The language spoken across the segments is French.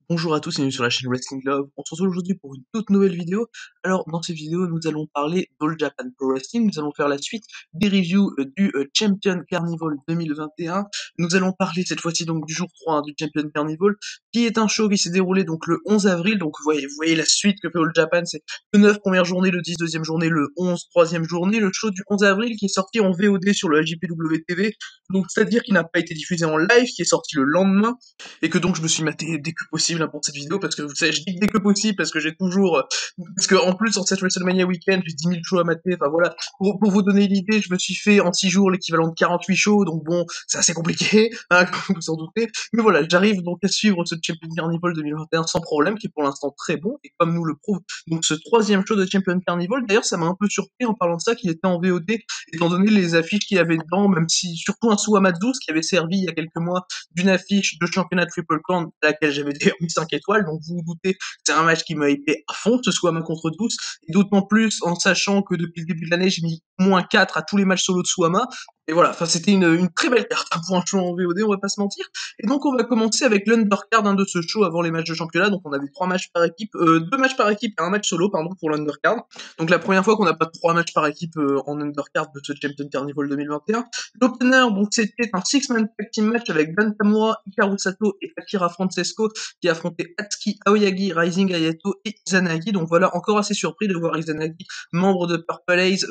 Bonjour à tous et bienvenue sur la chaîne Wrestling Love. On se retrouve aujourd'hui pour une toute nouvelle vidéo. Alors, dans cette vidéo, nous allons parler d'All Japan Pro Wrestling. Nous allons faire la suite des reviews du Champion Carnival 2021. Nous allons parler cette fois-ci donc du jour 3 du Champion Carnival, qui est un show qui s'est déroulé donc le 11 avril. Donc, vous voyez la suite que fait All Japan. C'est le 9 première journée, le 10 deuxième journée, le 11 troisième journée. Le show du 11 avril qui est sorti en VOD sur le JPW TV. Donc, c'est-à-dire qu'il n'a pas été diffusé en live, qui est sorti le lendemain. Et que donc je me suis maté dès que possible pour cette vidéo, parce que vous savez, je dis dès que possible, parce que j'ai toujours, parce que en plus, en cette WrestleMania Weekend, j'ai 10 000 shows à mater, enfin voilà, pour vous donner l'idée, je me suis fait en 6 jours l'équivalent de 48 shows, donc bon, c'est assez compliqué, hein, comme vous en doutez, mais voilà, j'arrive donc à suivre ce Champion Carnival 2021 sans problème, qui est pour l'instant très bon, et comme nous le prouve, donc ce troisième show de Champion Carnival, d'ailleurs ça m'a un peu surpris en parlant de ça, qu'il était en VOD, étant donné les affiches qu'il y avait dedans, même si, surtout un Suama 12 qui avait servi il y a quelques mois d'une affiche de championnat Triple Crown à laquelle j'avais d'ailleurs mis 5 étoiles, donc vous vous doutez, c'est un match qui m'a hypé à fond, ce Suama contre 12, et d'autant plus en sachant que depuis le début de l'année, j'ai mis -4 à tous les matchs solo de Suama, et voilà, enfin c'était une très belle carte pour un show en VOD, on va pas se mentir. Et donc on va commencer avec l'undercard de ce show avant les matchs de championnat, donc on avait 3 matchs par équipe, 2 matchs par équipe et un match solo, pardon, pour l'undercard. Donc la première fois qu'on n'a pas 3 matchs par équipe en undercard de ce Champion Carnival 2021. L'opener, donc c'était un 6-man tag team match avec Dan Tamura, Hikaru Sato et Akira Francesco qui affrontaient Atsuki Aoyagi, Rising Hayato et Izanagi. Donc voilà, encore assez surpris de voir Izanagi, membre de Purple Haze,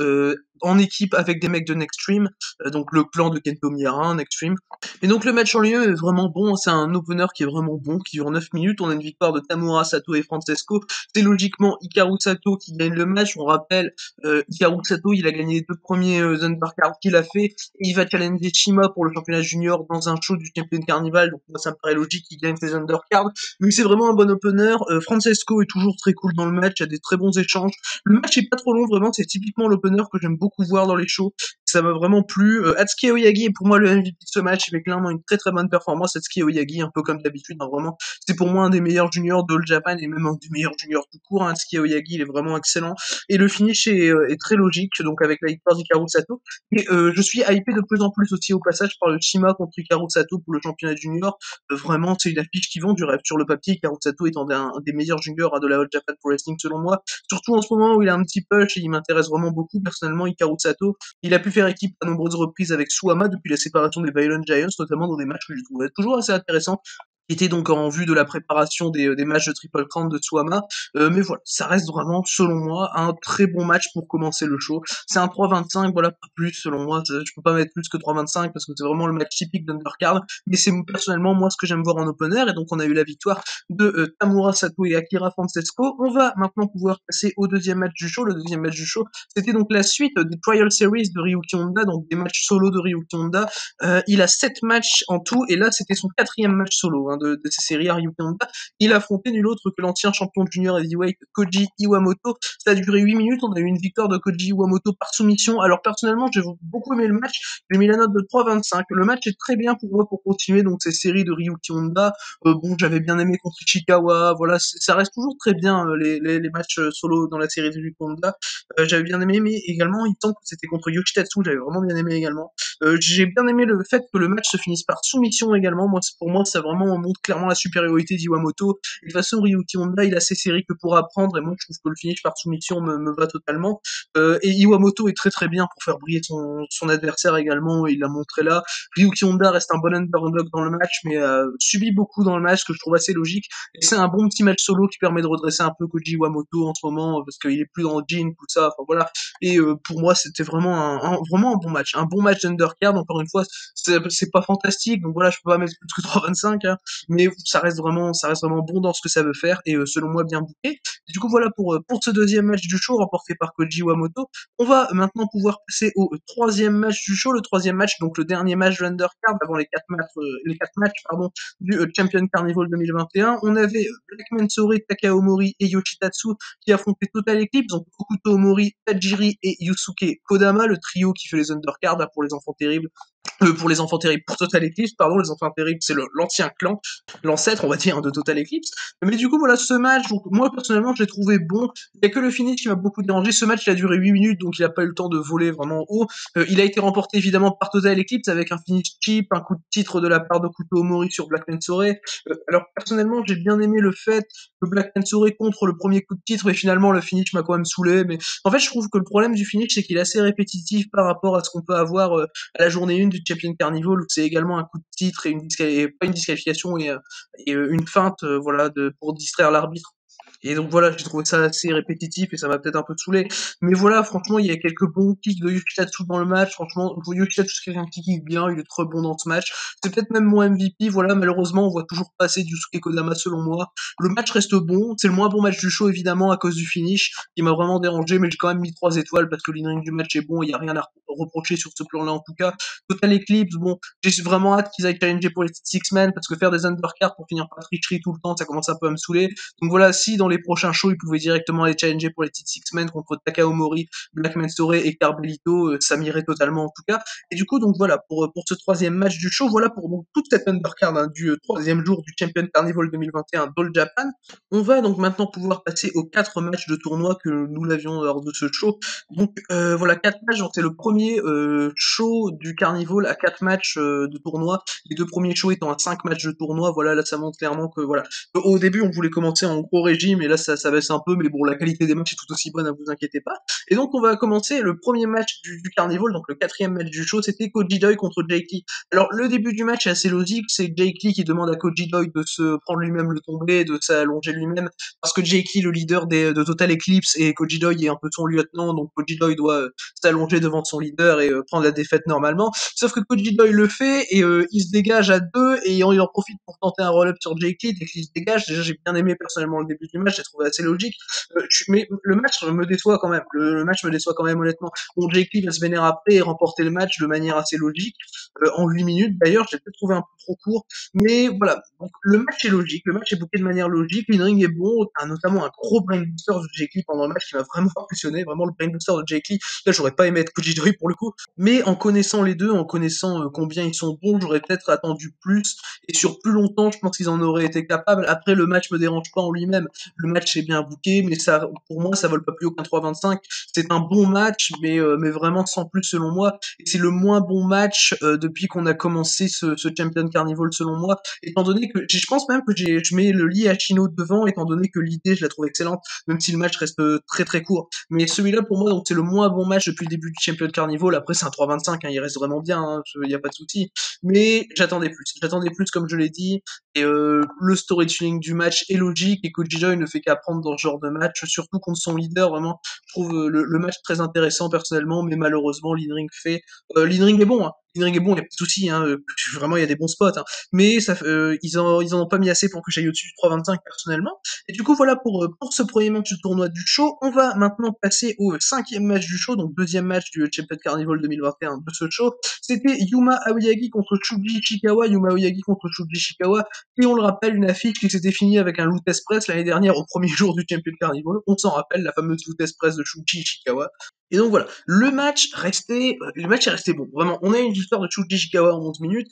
en équipe avec des mecs de Nextream, donc le clan de Kento Miyara, Nextream. Et donc le match en lieu est vraiment bon, c'est un opener qui est vraiment bon, qui dure 9 minutes, on a une victoire de Tamura, Sato et Francesco. C'est logiquement Hikaru Sato qui gagne le match, on rappelle, Hikaru Sato, il a gagné les 2 premiers undercards qu'il a fait, et il va challenger Shima pour le championnat junior dans un show du Champion Carnival, donc moi ça me paraît logique qu'il gagne ses undercards, mais c'est vraiment un bon opener. Francesco est toujours très cool dans le match, il y a des très bons échanges, le match est pas trop long, vraiment, c'est typiquement l'opener que j'aime beaucoup voir dans les shows, ça m'a vraiment plu. Atsuki Aoyagi est pour moi le MVP de ce match, il fait clairement une très très bonne performance. Atsuki Aoyagi, un peu comme d'habitude, hein, vraiment, c'est pour moi un des meilleurs juniors de All Japan, et même un des meilleurs juniors tout court, hein. Atsuki Aoyagi, il est vraiment excellent, et le finish est très logique, donc avec la victoire d'Hikaru Sato, et je suis hypé de plus en plus aussi au passage par le Shima contre Hikaru Sato pour le championnat junior. Vraiment, c'est une affiche qui vend du rêve sur le papier, Hikaru Sato étant un des meilleurs juniors de la All Japan Pro Wrestling selon moi, surtout en ce moment où il a un petit push et il m'intéresse vraiment beaucoup personnellement. Hikaru Sato, il a pu faire équipe à nombreuses reprises avec Suama depuis la séparation des Violent Giants, notamment dans des matchs que je trouvais toujours assez intéressants, qui était donc en vue de la préparation des matchs de Triple Crown de Suama, mais voilà, ça reste vraiment, selon moi, un très bon match pour commencer le show. C'est un 3,25, voilà, pas plus, selon moi, je peux pas mettre plus que 3,25 parce que c'est vraiment le match typique d'undercard, mais c'est personnellement moi ce que j'aime voir en opener, et donc on a eu la victoire de Tamura Sato et Akira Francesco. On va maintenant pouvoir passer au deuxième match du show. Le deuxième match du show, c'était donc la suite des Trial Series de Ryuki Honda, donc des matchs solo de Ryuki Honda. Il a 7 matchs en tout, et là c'était son 4e match solo, hein, de ces séries à Ryuki Honda. Il a affronté nul autre que l'ancien champion junior heavyweight Koji Iwamoto. Ça a duré 8 minutes, on a eu une victoire de Koji Iwamoto par soumission. Alors personnellement, j'ai beaucoup aimé le match, j'ai mis la note de 3,25. Le match est très bien pour moi pour continuer donc ces séries de Ryuki Honda. Bon, j'avais bien aimé contre Ichikawa, voilà, ça reste toujours très bien les matchs solo dans la série de Ryuki Honda. J'avais bien aimé, mais également il semble que c'était contre Yoshitatsu, j'avais vraiment bien aimé également. J'ai bien aimé le fait que le match se finisse par soumission également. Moi, pour moi, ça vraiment montre clairement la supériorité d'Iwamoto. Et de toute façon, Ryuki Honda, il a ses séries que pour apprendre, et moi, je trouve que le finish par soumission me va totalement. Et Iwamoto est très très bien pour faire briller son adversaire également, et il l'a montré là. Ryuki Honda reste un bon underdog dans le match, mais subit beaucoup dans le match, que je trouve assez logique. Et c'est un bon petit match solo qui permet de redresser un peu Koji Iwamoto en ce moment, parce qu'il est plus dans le jean, tout ça, enfin voilà. Et pour moi, c'était vraiment vraiment un bon match d'undercard. Encore une fois, c'est pas fantastique, donc voilà, je peux pas mettre plus que 3,25, hein, mais ça reste vraiment bon dans ce que ça veut faire, et selon moi bien booké. Et du coup voilà pour ce deuxième match du show remporté par Koji Iwamoto. On va maintenant pouvoir passer au troisième match du show, le troisième match, donc le dernier match de l'undercard avant les quatre matchs pardon du Champion Carnival 2021. On avait Black Mensore, Takaomori et Yoshitatsu qui affrontaient Total Eclipse, donc Okuto Omori, Tajiri et Yusuke Kodama, le trio qui fait les undercards pour les enfants terribles. pour les enfants terribles, pour Total Eclipse, pardon, les enfants terribles, c'est l'ancien clan, l'ancêtre, on va dire, de Total Eclipse. Mais du coup, voilà, ce match, donc, moi, personnellement, je l'ai trouvé bon. Il y a que le finish qui m'a beaucoup dérangé. Ce match, il a duré 8 minutes, donc il a pas eu le temps de voler vraiment haut. Il a été remporté, évidemment, par Total Eclipse avec un finish cheap, un coup de titre de la part de Kuto Omori sur Black Mensore. Alors, personnellement, j'ai bien aimé le fait que Black Mensore contre le premier coup de titre, mais finalement, le finish m'a quand même saoulé. Mais en fait, je trouve que le problème du finish, c'est qu'il est assez répétitif par rapport à ce qu'on peut avoir à la journée 1 du Champion Carnival, où c'est également un coup de titre et pas une disqualification et une feinte, voilà, pour distraire l'arbitre. Et donc voilà, j'ai trouvé ça assez répétitif et ça m'a peut-être un peu saoulé. Mais voilà, franchement, il y a quelques bons kicks de Yoshitatsu dans le match. Franchement, Yoshitatsu, c'est quelqu'un qui kick bien, il est très bon dans ce match. C'est peut-être même mon MVP. Voilà, malheureusement, on voit toujours pas assez Yusuke Kodama selon moi. Le match reste bon. C'est le moins bon match du show, évidemment, à cause du finish, qui m'a vraiment dérangé, mais j'ai quand même mis 3 étoiles parce que l'inring du match est bon. Il y a rien à reprocher sur ce plan-là, en tout cas. Total Eclipse, bon, j'ai vraiment hâte qu'ils aillent challenger pour les Six Men parce que faire des undercards pour finir par tricherie tout le temps, ça commence un peu à me saouler. Donc voilà, si dans les prochains shows, ils pouvaient directement aller challenger pour les titres Six-Men contre Takaomori, Black Mensore et Carbelito, ça m'irait totalement en tout cas. Et du coup, donc voilà, pour ce troisième match du show, voilà pour donc, toute cette undercard du troisième jour du Champion Carnival 2021 d'All Japan. On va donc maintenant pouvoir passer aux 4 matchs de tournoi que nous l'avions lors de ce show. Donc voilà, 4 matchs, donc c'est le premier show du Carnival à 4 matchs de tournoi. Les 2 premiers shows étant à 5 matchs de tournoi, voilà, là ça montre clairement que voilà. Au début, on voulait commencer en gros régime, et là, ça baisse un peu, mais bon, la qualité des matchs est tout aussi bonne, ne vous inquiétez pas. Et donc, on va commencer le premier match du Carnival, donc le 4e match du show, c'était Koji Doi contre Jake Lee. Alors, le début du match est assez logique, c'est Jake Lee qui demande à Koji Doi de se prendre lui-même le tombé, de s'allonger lui-même, parce que Jake Lee, le leader de Total Eclipse, et Koji Doi est un peu son lieutenant, donc Koji Doi doit s'allonger devant son leader et prendre la défaite normalement. Sauf que Koji Doi le fait, et il se dégage à 2, et il en profite pour tenter un roll-up sur Jake Lee, dès qu'il se dégage. Déjà, j'ai bien aimé personnellement le début du match, j'ai trouvé assez logique. Mais le match me déçoit quand même. Le match me déçoit quand même honnêtement. Bon, Jake Lee va se vénérer après et remporter le match de manière assez logique, en 8 minutes. D'ailleurs, j'ai peut-être trouvé un peu trop court, mais voilà. Donc, le match est logique, le match est booké de manière logique, l'inring est bon, t'as notamment un gros brainbuster de Jake Lee pendant le match qui m'a vraiment impressionné, vraiment le brainbuster de Jake Lee. Là, j'aurais pas aimé être Koji Doi pour le coup, mais en connaissant les deux, en connaissant combien ils sont bons, j'aurais peut-être attendu plus, et sur plus longtemps, je pense qu'ils en auraient été capables. Après, le match me dérange pas en lui-même, le match est bien booké, mais ça, pour moi, ça vole pas plus haut qu'un 3,25. C'est un bon match, mais vraiment sans plus selon moi. Et c'est le moins bon match depuis qu'on a commencé ce Champion Carnival selon moi. Étant donné que je pense même que je mets le Lee Hachino devant, étant donné que l'idée je la trouve excellente, même si le match reste très très court. Mais celui-là pour moi donc c'est le moins bon match depuis le début du Champion Carnival. Après c'est un 3,25, hein, il reste vraiment bien, il y a pas de souci. Mais j'attendais plus comme je l'ai dit. Et le storytelling du match est logique et Koji Doi ne fait qu'apprendre dans ce genre de match, surtout contre son leader. Vraiment, je trouve le match très intéressant personnellement, mais malheureusement l'in-ring fait. L'in-ring est bon, hein. L'in-ring est bon, il n'y a pas de souci, hein. Vraiment il y a des bons spots, hein. Mais ça, ils en ont pas mis assez pour que j'aille au-dessus du 3,25 personnellement. Et du coup voilà pour ce premier match du tournoi du show. On va maintenant passer au 5e match du show, donc 2e match du Champion Carnival 2021 de ce show. C'était Yuma Aoyagi contre Shuji Ishikawa. Yuma Aoyagi contre Shuji Ishikawa. Et on le rappelle, une affiche qui s'était finie avec un Loot Express l'année dernière au premier jour du Champion Carnival. On s'en rappelle, la fameuse Loot Express de Shuji Ishikawa. Et donc voilà, le match est resté bon. Vraiment, on a une victoire de Shuji Ishikawa en 11 minutes.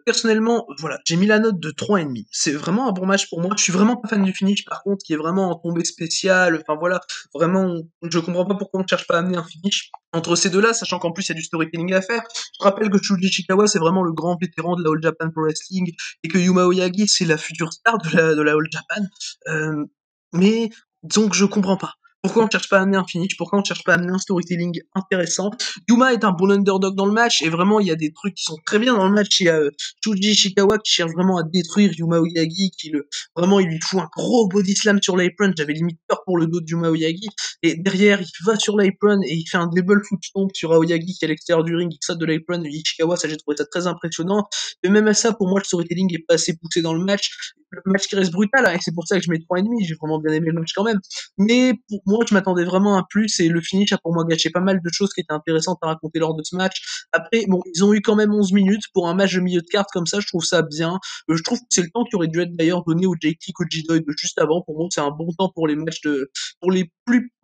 Personnellement, voilà, j'ai mis la note de 3,5. C'est vraiment un bon match pour moi. Je suis vraiment pas fan du finish, par contre, qui est vraiment en tombée spéciale. Enfin voilà, vraiment, je comprends pas pourquoi on ne cherche pas à amener un finish entre ces deux-là, sachant qu'en plus il y a du storytelling à faire. Je rappelle que Shuji Ishikawa, c'est vraiment le grand vétéran de la All Japan Pro Wrestling, et que Yuma Oyagi, c'est la future star de la All Japan. Mais donc je comprends pas. Pourquoi on ne cherche pas à amener un finish? Pourquoi on ne cherche pas à amener un storytelling intéressant? Yuma est un bon underdog dans le match, et vraiment, il y a des trucs qui sont très bien dans le match. Il y a Shuji Ishikawa qui cherche vraiment à détruire Yuma Oyagi, vraiment, il lui fout un gros body slam sur l'apron. J'avais limite peur pour le dos de Yuma Oyagi. Et derrière, il va sur l'apron et il fait un double foot stomp sur Aoyagi qui est à l'extérieur du ring, il saute de l'apron de Ishikawa. Ça, j'ai trouvé ça très impressionnant. Mais même à ça, pour moi, le storytelling est pas assez poussé dans le match qui reste brutal, hein, et c'est pour ça que je mets 3,5. J'ai vraiment bien aimé le match quand même. Mais pour moi je m'attendais vraiment à plus et le finish a pour moi gâché pas mal de choses qui étaient intéressantes à raconter lors de ce match. Après, bon, ils ont eu quand même 11 minutes pour un match de milieu de carte comme ça, je trouve ça bien. Je trouve que c'est le temps qui aurait dû être d'ailleurs donné au JT Kojidoy de juste avant. Pour moi, c'est un bon temps pour les matchs pour les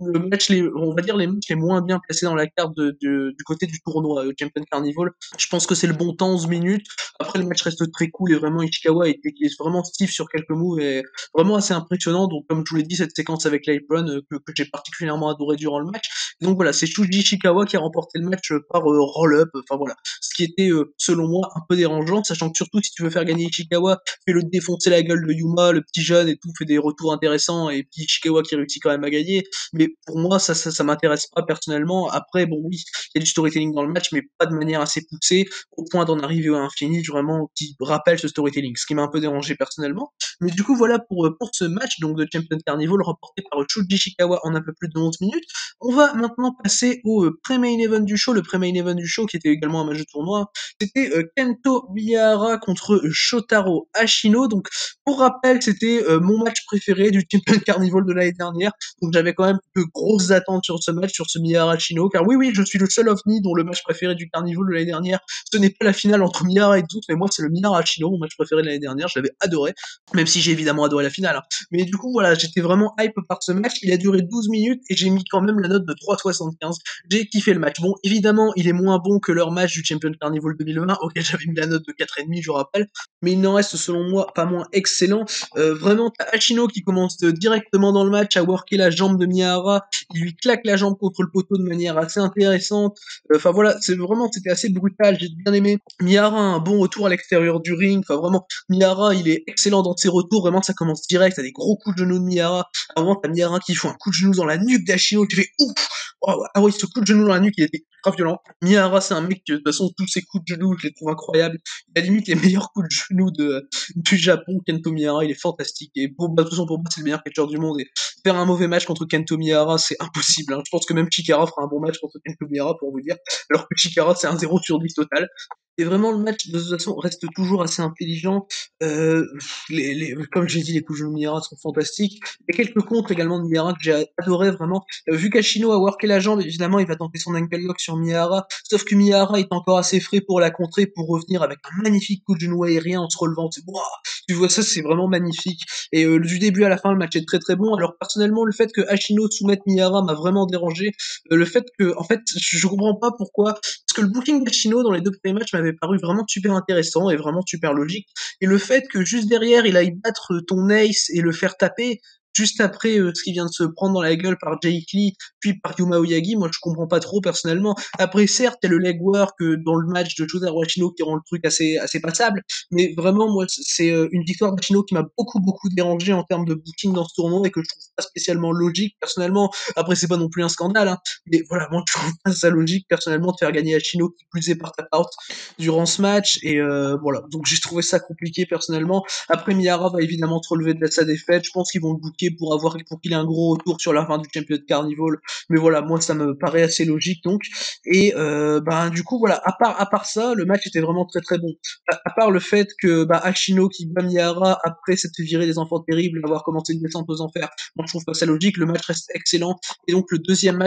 matchs on va dire les matchs les moins bien placés dans la carte du côté du tournoi Champion Carnival. Je pense que c'est le bon temps, 11 minutes. Après, le match reste très cool et vraiment Ishikawa est vraiment stiff sur quelques moves et vraiment assez impressionnant. Donc, comme je vous l'ai dit, cette séquence avec l'apron que j'ai particulièrement adoré durant le match. Donc voilà, c'est Shuji Ishikawa qui a remporté le match par roll-up. Enfin voilà, ce qui était selon moi un peu dérangeant, sachant que surtout si tu veux faire gagner Ishikawa, fais-le défoncer la gueule de Yuma, le petit jeune et tout, fait des retours intéressants et puis Ishikawa qui réussit quand même à gagner. Mais pour moi, ça m'intéresse pas personnellement. Après, bon oui, il y a du storytelling dans le match, mais pas de manière assez poussée au point d'en arriver à un finish vraiment qui rappelle ce storytelling, ce qui m'a un peu dérangé personnellement. Mais du coup, voilà pour ce match donc de Champion Carnival remporté par Shuji Ishikawa en un peu plus de 11 minutes. On va maintenant passer au pré-main event du show. Le pré-main event du show qui était également un match de tournoi, c'était Kento Miyahara contre Shotaro Ashino. Donc pour rappel, c'était mon match préféré du Champion Carnival de l'année dernière. Donc j'avais quand même de grosses attentes sur ce match, sur ce Miyahara Ashino, car oui, je suis le seul ovni dont le match préféré du Carnival de l'année dernière, ce n'est pas la finale entre Miyahara et Zeus, mais moi c'est le Miyahara Ashino, mon match préféré de l'année dernière. Je l'avais adoré, même si j'ai évidemment adoré la finale. Hein. Mais du coup voilà, j'étais vraiment hype par ce match. Il a duré 12 minutes et j'ai mis quand même la note de 3,75. J'ai kiffé le match. Bon, évidemment, il est moins bon que leur match du Champion Carnival 2020, auquel j'avais mis la note de 4,5, je rappelle. Mais il n'en reste, selon moi, pas moins excellent. Vraiment, t'as Ashino qui commence directement dans le match à worker la jambe de Miyahara. Il lui claque la jambe contre le poteau de manière assez intéressante. Enfin voilà, c'était assez brutal. J'ai bien aimé. Miyahara a un bon retour à l'extérieur du ring. Enfin vraiment, Miyahara, il est excellent dans ses retours. Vraiment, ça commence direct. T'as des gros coups de genou de Miyahara. Avant, t'as Miyahara qui fait un coup de genou dans la nuque d'Ashino. Tu fais ouf. Oh, ah oui, ce coup de genou dans la nuque, il était grave violent. Miyahara, c'est un mec que, de toute façon, tous ses coups de genou, je les trouve incroyables. Il a limite les meilleurs coups de genou du Japon. Kento Miyahara, il est fantastique. Et de toute façon, pour moi, c'est le meilleur catcheur du monde. Et faire un mauvais match contre Kento Miyahara, c'est impossible. Hein. Je pense que même Chikara fera un bon match contre Kento Miyahara, pour vous dire. Alors que Chikara, c'est un 0 sur 10 total. Et vraiment, le match, de toute façon, reste toujours assez intelligent. Comme j'ai dit, les coups de genou de Miyahara sont fantastiques. Il y a quelques contres également de Miyahara que j'ai adoré, vraiment. Vu qu'Ashino a worké la jambe, évidemment, il va tenter son ankle lock sur Miyahara. Sauf que Miyahara est encore assez frais pour la contrer, pour revenir avec un magnifique coup de genou aérien en se relevant. Wow, tu vois ça, c'est vraiment magnifique. Et du début à la fin, le match est très très bon. Alors personnellement, le fait que Ashino soumette Miyahara m'a vraiment dérangé. Le fait que, en fait, je comprends pas pourquoi. Parce que le booking d'Ashino dans les deux premiers matchs m'avait paru vraiment super intéressant et vraiment super logique. Et le fait que juste derrière, il aille battre ton Ace et le faire taper, juste après ce qui vient de se prendre dans la gueule par Jake Lee, puis par Yuma Oyagi, moi je comprends pas trop personnellement. Après certes, il y a le legwork dans le match de Jotaro Ashino qui rend le truc assez passable, mais vraiment moi c'est une victoire d'Ashino qui m'a beaucoup dérangé en termes de booking dans ce tournoi et que je trouve pas spécialement logique personnellement. Après c'est pas non plus un scandale, hein, mais voilà, moi je trouve pas ça logique personnellement de faire gagner Ashino qui plus est par tap out durant ce match et voilà, donc j'ai trouvé ça compliqué personnellement. Après Miyahara va évidemment te relever de sa défaite, je pense qu'ils vont le booker pour qu'il ait un gros retour sur la fin du Champion de Carnival, mais voilà, moi ça me paraît assez logique donc. Et du coup voilà, à part ça, le match était vraiment très très bon. À part le fait que Ashino qui bat Miyahara après s'être viré des enfants terribles, avoir commencé une descente aux enfers, moi je trouve pas ça logique, le match reste excellent, et donc le deuxième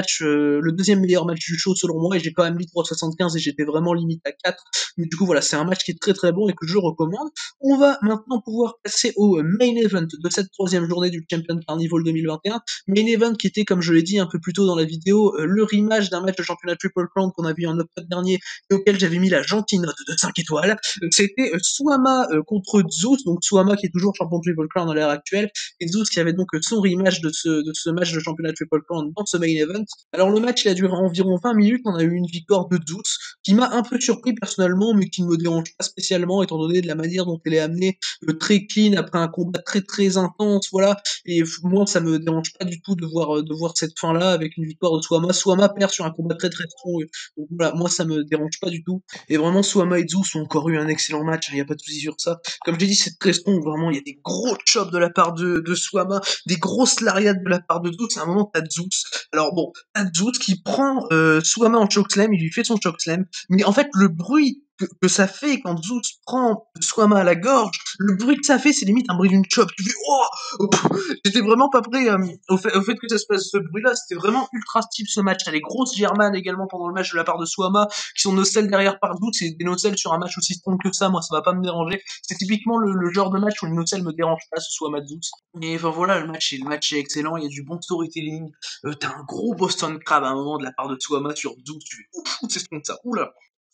meilleur match du show selon moi, et j'ai quand même mis 3,75 et j'étais vraiment limite à 4, mais du coup voilà, c'est un match qui est très très bon et que je recommande. On va maintenant pouvoir passer au main event de cette troisième journée du Champion Carnival 2021. Main event qui était, comme je l'ai dit un peu plus tôt dans la vidéo, le rematch d'un match de championnat Triple Crown qu'on a vu en octobre dernier et auquel j'avais mis la gentille note de 5 étoiles. C'était Suama contre Zeus, donc Suama qui est toujours champion de Triple Crown à l'heure actuelle, et Zeus qui avait donc son rematch de ce match de championnat Triple Crown dans ce main event. Alors le match il a duré environ 20 minutes, on a eu une victoire de Zeus qui m'a un peu surpris personnellement, mais qui ne me dérange pas spécialement étant donné de la manière dont elle est amenée, très clean après un combat très très intense, voilà. Et moi ça me dérange pas du tout de voir cette fin là avec une victoire de Suama. Suama perd sur un combat très très strong, donc voilà, moi ça me dérange pas du tout. Et vraiment Suama et Zeus ont encore eu un excellent match, il y a pas de souci sur ça. Comme j'ai dit, c'est très strong, vraiment il y a des gros chops de la part de Suama, des grosses lariats de la part de Zeus. À un moment t'as Zeus, alors bon, t'as Zeus qui prend Suama en chokeslam, il lui fait son chokeslam, mais en fait le bruit que ça fait quand Zeus prend Swama à la gorge, le bruit que ça fait, c'est limite un bruit d'une chope. Tu fais oh. J'étais vraiment pas prêt au fait que ça se passe ce bruit-là. C'était vraiment ultra style ce match. T'as les grosses germanes également pendant le match de la part de Swama qui sont nocelles derrière par Zeus. Et des nocelles sur un match aussi strong que ça, moi ça va pas me déranger. C'est typiquement le genre de match où les nocelles me dérangent pas, ce Swama de Zeus. Mais enfin voilà, le match est excellent. Il y a du bon storytelling. T'as un gros Boston Crab à un moment de la part de Swama sur Zeus. Tu fais ouf, c'est strong ça. Oula.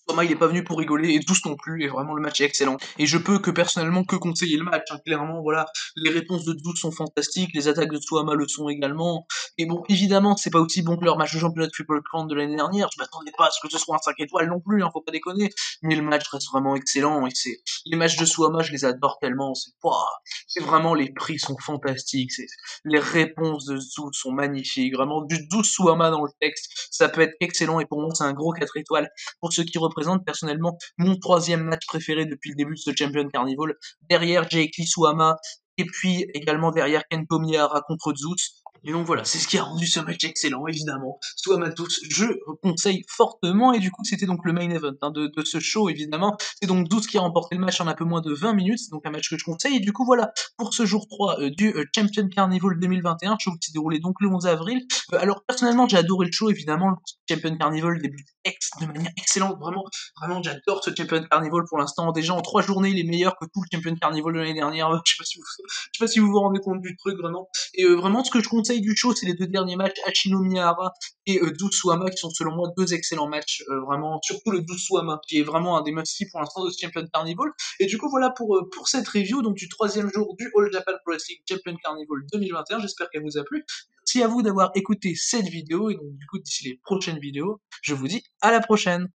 Thomas il est pas venu pour rigoler et Douce non plus et vraiment le match est excellent et je peux que personnellement que conseiller le match hein. Clairement voilà les réponses de Douce sont fantastiques, les attaques de Tsuama le sont également et bon évidemment c'est pas aussi bon que leur match de championnat de Triple Crown de l'année dernière, je m'attendais pas à ce que ce soit un 5 étoiles non plus hein, faut pas déconner, mais le match reste vraiment excellent et c'est les matchs de Tsuama je les adore tellement, c'est vraiment les prix sont fantastiques, les réponses de Douce sont magnifiques, vraiment du Douce Tsuama dans le texte, ça peut être excellent et pour moi c'est un gros 4 étoiles pour ce qui représente personnellement mon troisième match préféré depuis le début de ce Champion Carnival, derrière Jake Lee Suama, et puis également derrière Kento Miyahara contre Zeus. Et donc voilà, c'est ce qui a rendu ce match excellent, évidemment. Suama Zeus, je conseille fortement, et du coup c'était donc le main event hein, de ce show, évidemment. C'est donc Zeus qui a remporté le match en un peu moins de 20 minutes, c'est donc un match que je conseille, et du coup voilà, pour ce jour 3 du Champion Carnival 2021, show qui s'est déroulé donc le 11 avril. Alors personnellement j'ai adoré le show, évidemment, le Champion Carnival débute de manière excellente, vraiment j'adore ce Champion Carnival pour l'instant, déjà en 3 journées il est meilleur que tout le Champion Carnival de l'année dernière, je sais pas si vous vous rendez compte du truc vraiment, et vraiment ce que je conseille du show c'est les deux derniers matchs, Hachino Miyahara et Dousuama qui sont selon moi deux excellents matchs, vraiment, surtout le Dousuama qui est vraiment un des must-see pour l'instant de ce Champion Carnival, et du coup voilà pour cette review, donc du troisième jour du All Japan Pro Wrestling Champion Carnival 2021, j'espère qu'elle vous a plu, merci à vous d'avoir écouté cette vidéo, et donc du coup d'ici les prochaines vidéos, je vous dis à la prochaine.